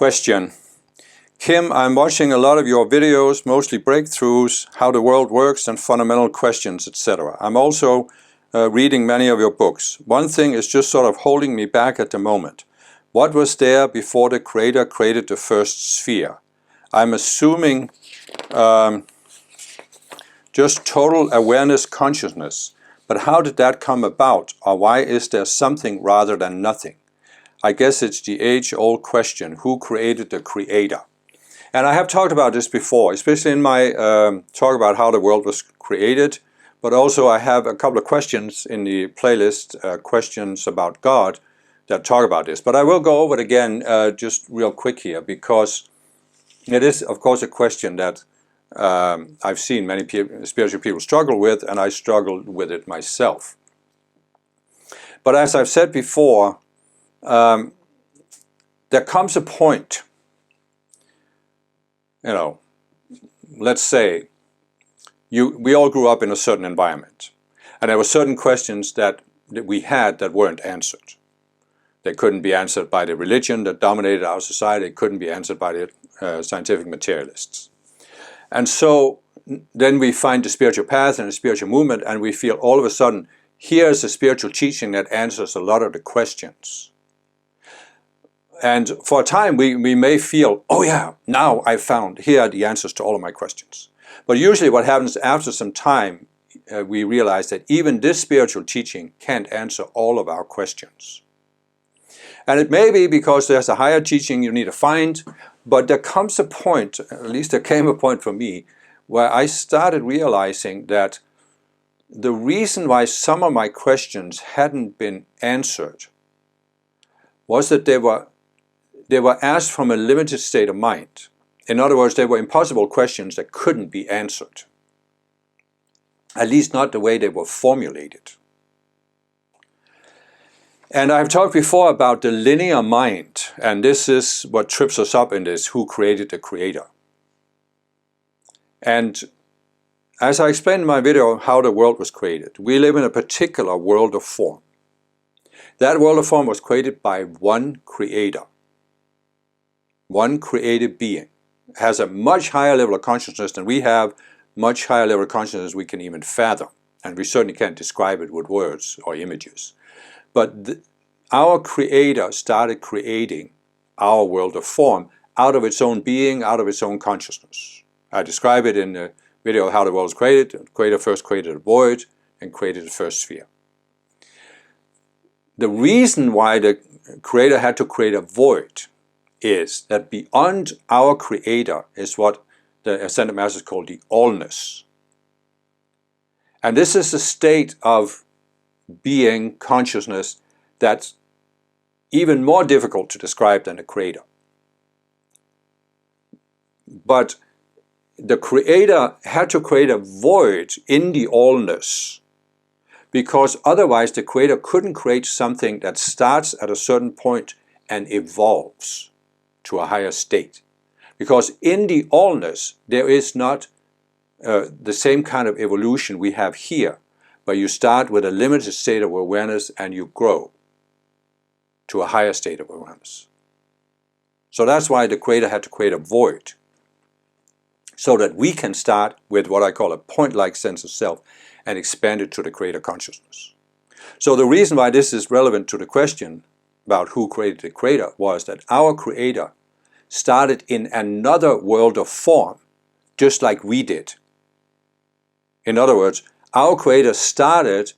Question. Kim, I'm watching a lot of your videos, mostly breakthroughs, how the world works and fundamental questions, etc. I'm also reading many of your books. One thing is just sort of holding me back at the moment. What was there before the Creator created the first sphere? I'm assuming just total awareness consciousness. But how did that come about? Or why is there something rather than nothing? I guess it's the age-old question, who created the Creator? And I have talked about this before, especially in my talk about how the world was created, but also I have a couple of questions in the playlist, questions about God, that talk about this. But I will go over it again just real quick here, because it is, of course, a question that I've seen many spiritual people struggle with, and I struggled with it myself. But as I've said before, there comes a point, let's say we all grew up in a certain environment, and there were certain questions that we had that weren't answered. They couldn't be answered by the religion that dominated our society. They couldn't be answered by the scientific materialists. And so then we find the spiritual path and the spiritual movement, and we feel all of a sudden, here's a spiritual teaching that answers a lot of the questions. And for a time we may feel, oh yeah, now I've found, here are the answers to all of my questions. But usually what happens after some time, we realize that even this spiritual teaching can't answer all of our questions. And it may be because there's a higher teaching you need to find, but there comes a point, at least there came a point for me, where I started realizing that the reason why some of my questions hadn't been answered was that they were asked from a limited state of mind. In other words, they were impossible questions that couldn't be answered. At least not the way they were formulated. And I've talked before about the linear mind, and this is what trips us up in this, who created the Creator. And as I explained in my video how the world was created, we live in a particular world of form. That world of form was created by one Creator. One created being, has a much higher level of consciousness than we have, much higher level of consciousness we can even fathom. And we certainly can't describe it with words or images. But our Creator started creating our world of form out of its own being, out of its own consciousness. I describe it in the video of how the world was created. The Creator first created a void and created the first sphere. The reason why the Creator had to create a void is that beyond our Creator is what the Ascended Masters call the allness. And this is a state of being, consciousness, that's even more difficult to describe than the Creator. But the Creator had to create a void in the allness, because otherwise the Creator couldn't create something that starts at a certain point and evolves to a higher state. Because in the allness there is not the same kind of evolution we have here, where you start with a limited state of awareness and you grow to a higher state of awareness. So that's why the Creator had to create a void, so that we can start with what I call a point-like sense of self and expand it to the Creator consciousness. So the reason why this is relevant to the question about who created the Creator was that our Creator started in another world of form, just like we did. In other words, our Creator started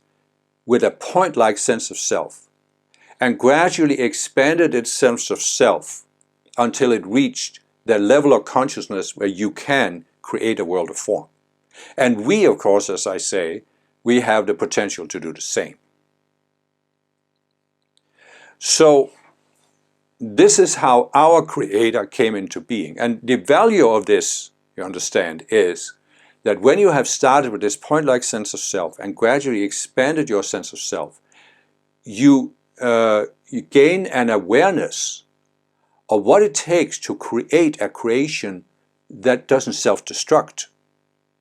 with a point-like sense of self and gradually expanded its sense of self until it reached the level of consciousness where you can create a world of form. And we, of course, as I say, we have the potential to do the same. So this is how our Creator came into being. And the value of this, you understand, is that when you have started with this point-like sense of self and gradually expanded your sense of self, you gain an awareness of what it takes to create a creation that doesn't self-destruct.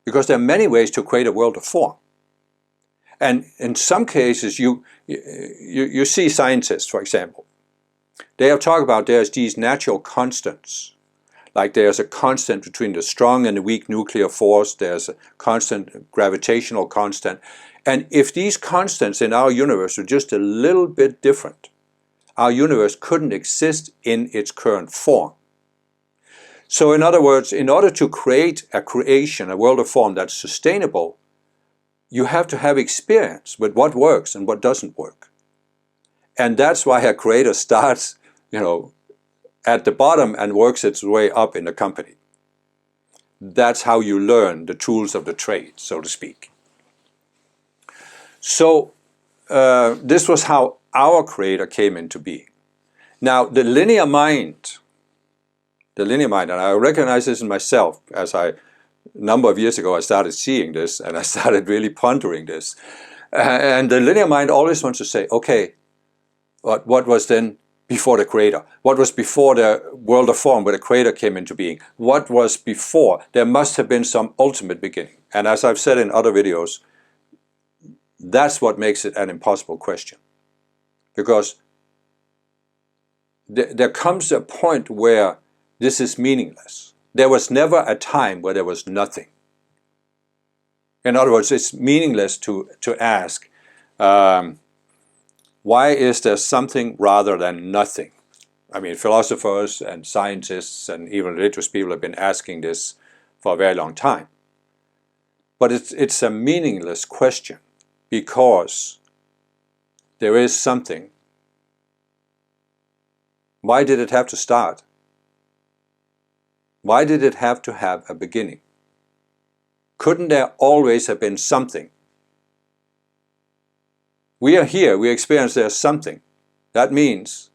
Because there are many ways to create a world of form. And in some cases, you see scientists, for example, They have talked about there's these natural constants. Like there's a constant between the strong and the weak nuclear force, there's a constant gravitational constant. And if these constants in our universe were just a little bit different, our universe couldn't exist in its current form. So in other words, in order to create a creation, a world of form that's sustainable, you have to have experience with what works and what doesn't work. And that's why a creator starts, at the bottom and works its way up in the company. That's how you learn the tools of the trade, so to speak. So this was how our creator came into being. Now the linear mind, and I recognize this in myself as a number of years ago I started seeing this and I started really pondering this. And the linear mind always wants to say, okay, what was then before the creator? What was before the world of form where the creator came into being? What was before? There must have been some ultimate beginning. And as I've said in other videos, that's what makes it an impossible question. Because there comes a point where this is meaningless. There was never a time where there was nothing. In other words, it's meaningless to ask, why is there something rather than nothing? I mean, philosophers and scientists and even religious people have been asking this for a very long time. But it's a meaningless question because there is something. Why did it have to start? Why did it have to have a beginning? Couldn't there always have been something? We are here, we experience there's something. That means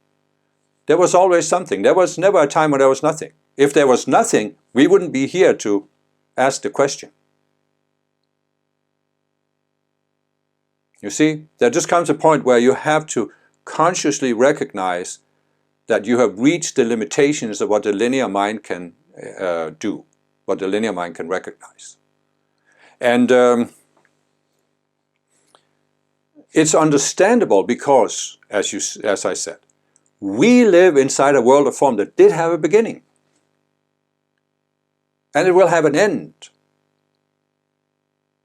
there was always something. There was never a time when there was nothing. If there was nothing, we wouldn't be here to ask the question. You see, there just comes a point where you have to consciously recognize that you have reached the limitations of what the linear mind can do, what the linear mind can recognize. And it's understandable because, as I said, we live inside a world of form that did have a beginning. And it will have an end.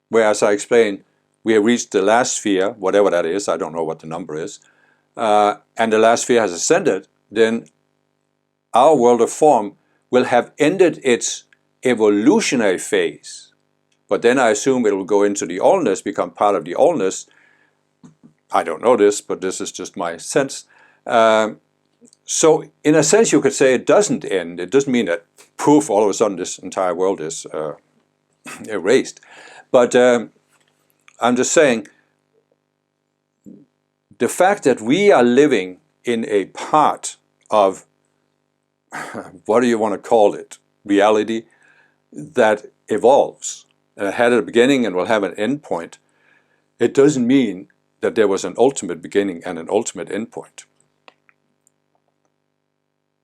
Where, as I explained, we have reached the last sphere, whatever that is, I don't know what the number is, and the last sphere has ascended, then our world of form will have ended its evolutionary phase. But then I assume it will go into the allness, become part of the allness. I don't know this, but this is just my sense. So in a sense you could say it doesn't end. It doesn't mean that poof, all of a sudden this entire world is erased. But I'm just saying the fact that we are living in a part of, what do you want to call it, reality that evolves and had a beginning and will have an end point, it doesn't mean that there was an ultimate beginning and an ultimate end point.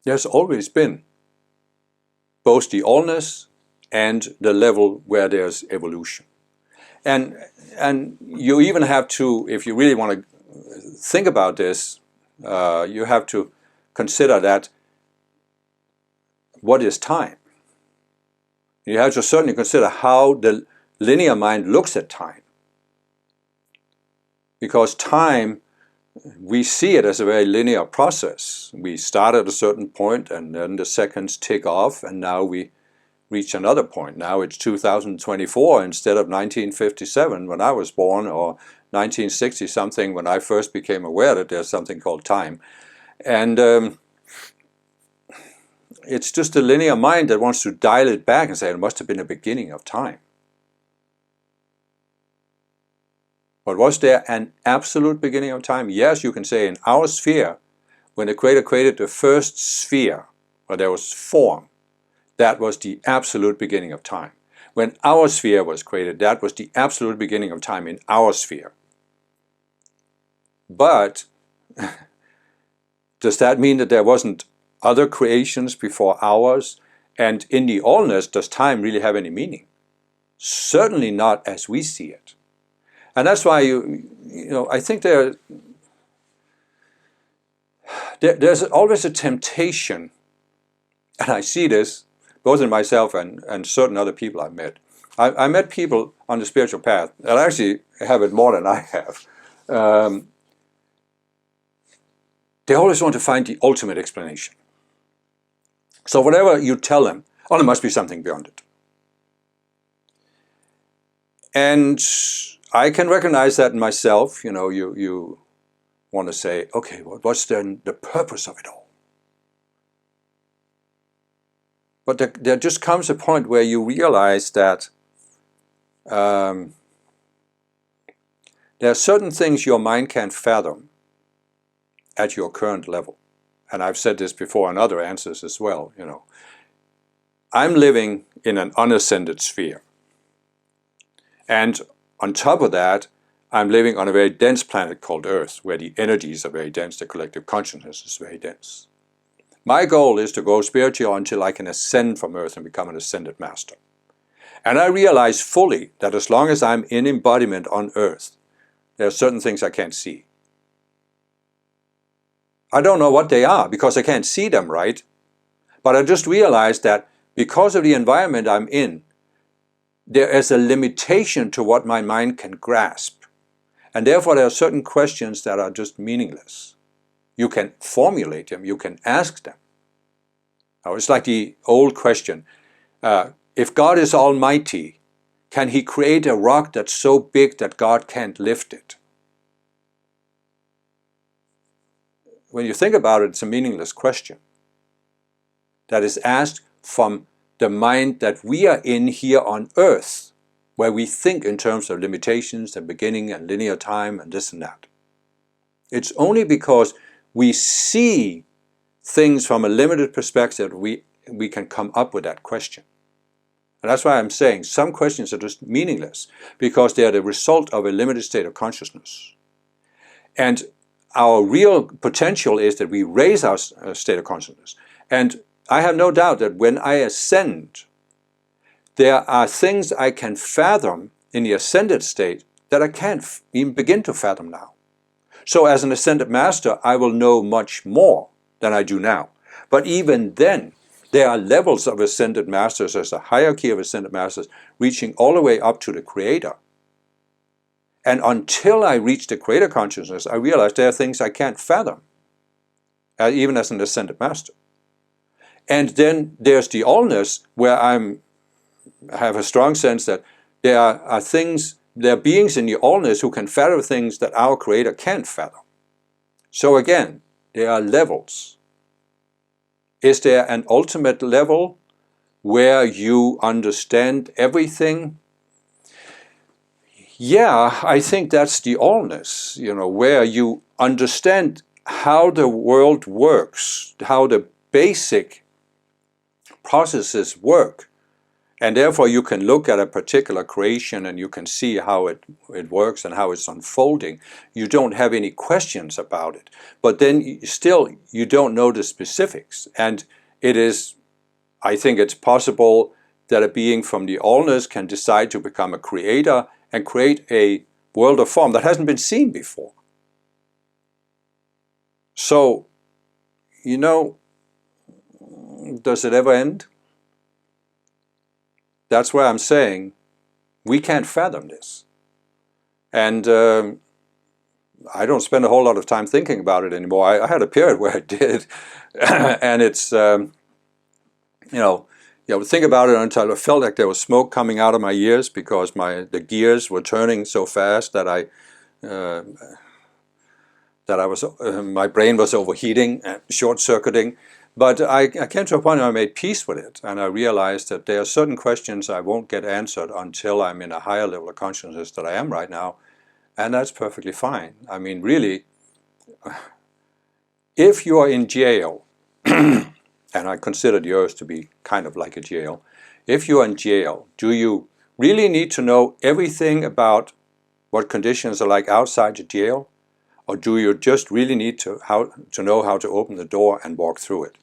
There's always been both the allness and the level where there's evolution. And you even have to, if you really want to think about this, you have to consider that what is time? You have to certainly consider how the linear mind looks at time. Because time, we see it as a very linear process. We start at a certain point and then the seconds tick off and now we reach another point. Now it's 2024 instead of 1957 when I was born, or 1960 something when I first became aware that there's something called time. And it's just the linear mind that wants to dial it back and say it must have been a beginning of time. But was there an absolute beginning of time? Yes, you can say in our sphere, when the Creator created the first sphere, where there was form, that was the absolute beginning of time. When our sphere was created, that was the absolute beginning of time in our sphere. But does that mean that there wasn't other creations before ours? And in the allness, does time really have any meaning? Certainly not as we see it. And that's why I think There's always a temptation, and I see this both in myself and certain other people I've met. I met people on the spiritual path that actually have it more than I have. They always want to find the ultimate explanation. So whatever you tell them, oh, there must be something beyond it. And I can recognize that in myself. You know, you want to say, okay, what's then the purpose of it all? But there just comes a point where you realize that there are certain things your mind can't fathom at your current level. And I've said this before in other answers as well, you know. I'm living in an unascended sphere. And on top of that, I'm living on a very dense planet called Earth, where the energies are very dense, the collective consciousness is very dense. My goal is to go spiritual until I can ascend from Earth and become an ascended master. And I realize fully that as long as I'm in embodiment on Earth, there are certain things I can't see. I don't know what they are because I can't see them, right? But I just realized that because of the environment I'm in, there is a limitation to what my mind can grasp. And therefore there are certain questions that are just meaningless. You can formulate them, you can ask them. Now, it's like the old question, if God is almighty, can he create a rock that's so big that God can't lift it? When you think about it, it's a meaningless question that is asked from the mind that we are in here on Earth, where we think in terms of limitations and beginning and linear time and this and that. It's only because we see things from a limited perspective we can come up with that question. And that's why I'm saying some questions are just meaningless, because they are the result of a limited state of consciousness. And our real potential is that we raise our state of consciousness. And I have no doubt that when I ascend, there are things I can fathom in the ascended state that I can't even begin to fathom now. So as an ascended master, I will know much more than I do now. But even then, there are levels of ascended masters. There's a hierarchy of ascended masters reaching all the way up to the Creator. And until I reach the Creator consciousness, I realize there are things I can't fathom, even as an ascended master. And then there's the allness, where I have a strong sense that there are beings in the allness who can fathom things that our Creator can't fathom. So again, there are levels. Is there an ultimate level where you understand everything? Yeah, I think that's the allness, you know, where you understand how the world works, how the basic processes work. And therefore you can look at a particular creation and you can see how it works and how it's unfolding. You don't have any questions about it. But then still you don't know the specifics. And I think it's possible that a being from the allness can decide to become a creator and create a world of form that hasn't been seen before. So, you know, does it ever end? That's where I'm saying we can't fathom this. And I don't spend a whole lot of time thinking about it anymore. I had a period where I did. And it's, think about it until I felt like there was smoke coming out of my ears because the gears were turning so fast that my brain was overheating, short-circuiting. But I came to a point where I made peace with it, and I realized that there are certain questions I won't get answered until I'm in a higher level of consciousness that I am right now, and that's perfectly fine. I mean, really, if you are in jail, and I consider the earth to be kind of like a jail, if you are in jail, do you really need to know everything about what conditions are like outside the jail? Or do you just really need to know how to open the door and walk through it?